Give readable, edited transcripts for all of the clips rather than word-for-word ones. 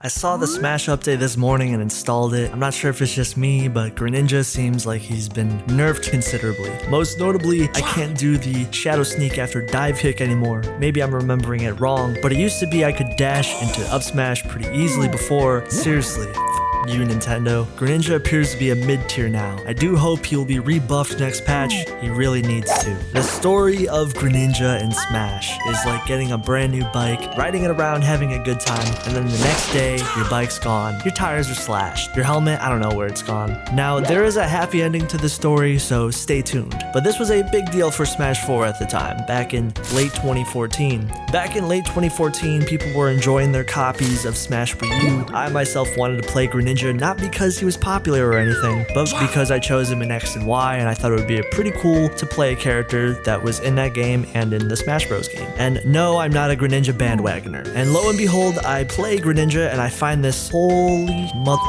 I saw the Smash update this morning and installed it. I'm not sure if it's just me, but Greninja seems like he's been nerfed considerably. Most notably, I can't do the Shadow Sneak after dive kick anymore. Maybe I'm remembering it wrong, but it used to be I could dash into up smash pretty easily before. Seriously. You, Nintendo. Greninja appears to be a mid-tier now. I do hope he'll be rebuffed next patch. He really needs to. The story of Greninja in Smash is like getting a brand new bike, riding it around, having a good time, and then the next day, your bike's gone. Your tires are slashed. Your helmet, I don't know where it's gone. Now, there is a happy ending to the story, so stay tuned. But this was a big deal for Smash 4 at the time, back in late 2014. Back in late 2014, people were enjoying their copies of Smash Wii-U. I myself wanted to play Greninja not because he was popular or anything, but because I chose him in X and Y and I thought it would be pretty cool to play a character that was in that game and in the Smash Bros game. And no, I'm not a Greninja bandwagoner. And lo and behold, I play Greninja and I find this holy mother...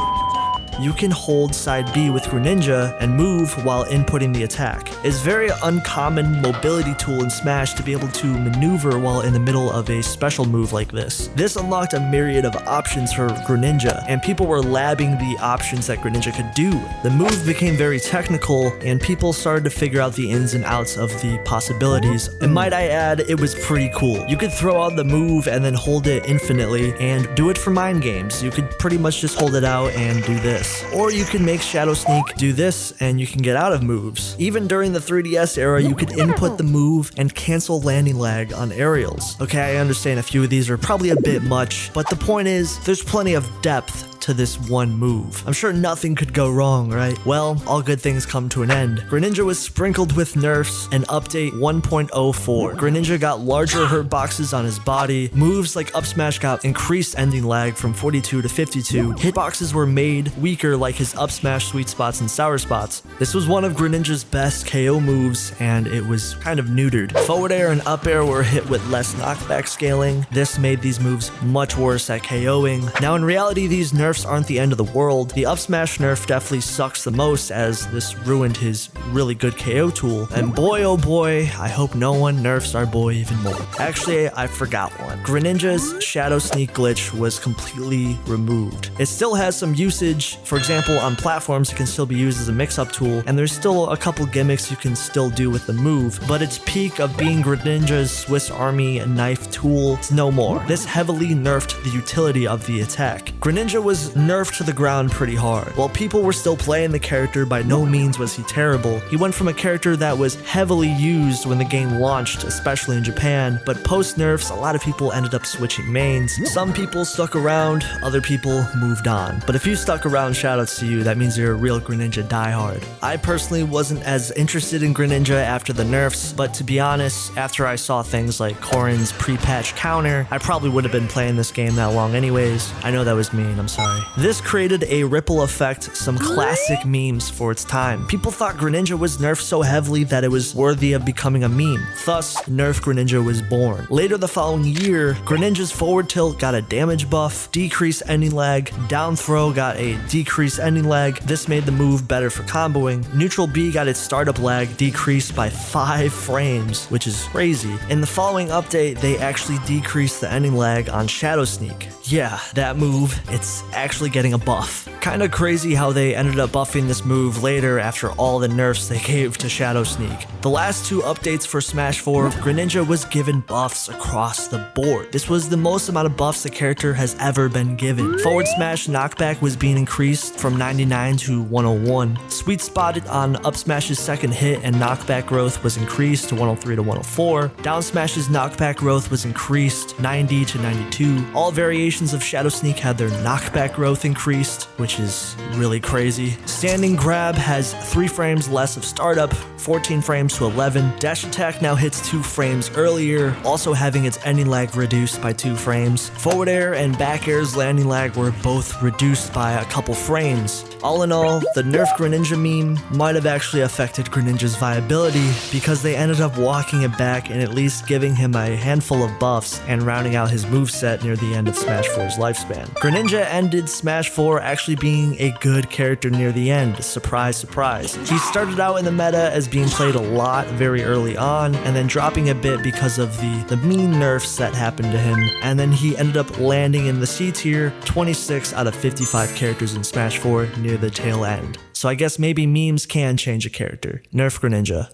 You can hold side B with Greninja and move while inputting the attack. It's a very uncommon mobility tool in Smash to be able to maneuver while in the middle of a special move like this. This unlocked a myriad of options for Greninja, and people were labbing the options that Greninja could do. The move became very technical, and people started to figure out the ins and outs of the possibilities. And might I add, it was pretty cool. You could throw out the move and then hold it infinitely, and do it for mind games. You could pretty much just hold it out and do this. Or you can make Shadow Sneak do this and you can get out of moves. Even during the 3DS era, you could input the move and cancel landing lag on aerials. Okay, I understand a few of these are probably a bit much, but the point is, there's plenty of depth to this one move. I'm sure nothing could go wrong, right? Well, all good things come to an end. Greninja was sprinkled with nerfs and update 1.04. Greninja got larger hurt boxes on his body. Moves like up smash got increased ending lag from 42 to 52. Hitboxes were made weaker like his up smash sweet spots and sour spots. This was one of Greninja's best KO moves and it was kind of neutered. Forward air and up air were hit with less knockback scaling. This made these moves much worse at KOing. Now in reality, these nerfs aren't the end of the world. The up smash nerf definitely sucks the most as this ruined his really good KO tool. And boy oh boy, I hope no one nerfs our boy even more. Actually, I forgot one. Greninja's Shadow Sneak glitch was completely removed. It still has some usage. For example, on platforms it can still be used as a mix-up tool, and there's still a couple gimmicks you can still do with the move, but its peak of being Greninja's Swiss Army knife tool is no more. This heavily nerfed the utility of the attack. Greninja was nerfed to the ground pretty hard. While people were still playing the character, by no means was he terrible. He went from a character that was heavily used when the game launched, especially in Japan, but post nerfs, a lot of people ended up switching mains. Some people stuck around, other people moved on. But if you stuck around, shoutouts to you, that means you're a real Greninja diehard. I personally wasn't as interested in Greninja after the nerfs, but to be honest, after I saw things like Corrin's pre-patch counter, I probably would have been playing this game that long anyways. I know that was mean, I'm sorry. This created a ripple effect, some classic memes for its time. People thought Greninja was nerfed so heavily that it was worthy of becoming a meme. Thus, Nerf Greninja was born. Later the following year, Greninja's forward tilt got a damage buff, decreased ending lag, down throw got a decreased ending lag. This made the move better for comboing. Neutral B got its startup lag decreased by 5 frames, which is crazy. In the following update, they actually decreased the ending lag on Shadow Sneak. Yeah, that move, it's actually getting a buff. Kinda crazy how they ended up buffing this move later after all the nerfs they gave to Shadow Sneak. The last 2 updates for Smash 4, Greninja was given buffs across the board. This was the most amount of buffs the character has ever been given. Forward smash knockback was being increased from 99 to 101. Sweet spot on up smash's second hit and knockback growth was increased to 103 to 104. Down smash's knockback growth was increased 90 to 92. All variations of Shadow Sneak had their knockback growth increased, which is really crazy. Standing grab has 3 frames less of startup, 14 frames to 11. Dash attack now hits 2 frames earlier, also having its ending lag reduced by 2 frames. Forward air and back air's landing lag were both reduced by a couple frames. All in all, the Nerf Greninja meme might have actually affected Greninja's viability because they ended up walking it back and at least giving him a handful of buffs and rounding out his moveset near the end of Smash 4's lifespan. Greninja ended Smash 4 actually being a good character near the end. Surprise, surprise. He started out in the meta as being played a lot very early on, and then dropping a bit because of the mean nerfs that happened to him, and then he ended up landing in the C tier, 26 out of 55 characters in Smash 4 near the tail end. So I guess maybe memes can change a character. Nerf Greninja.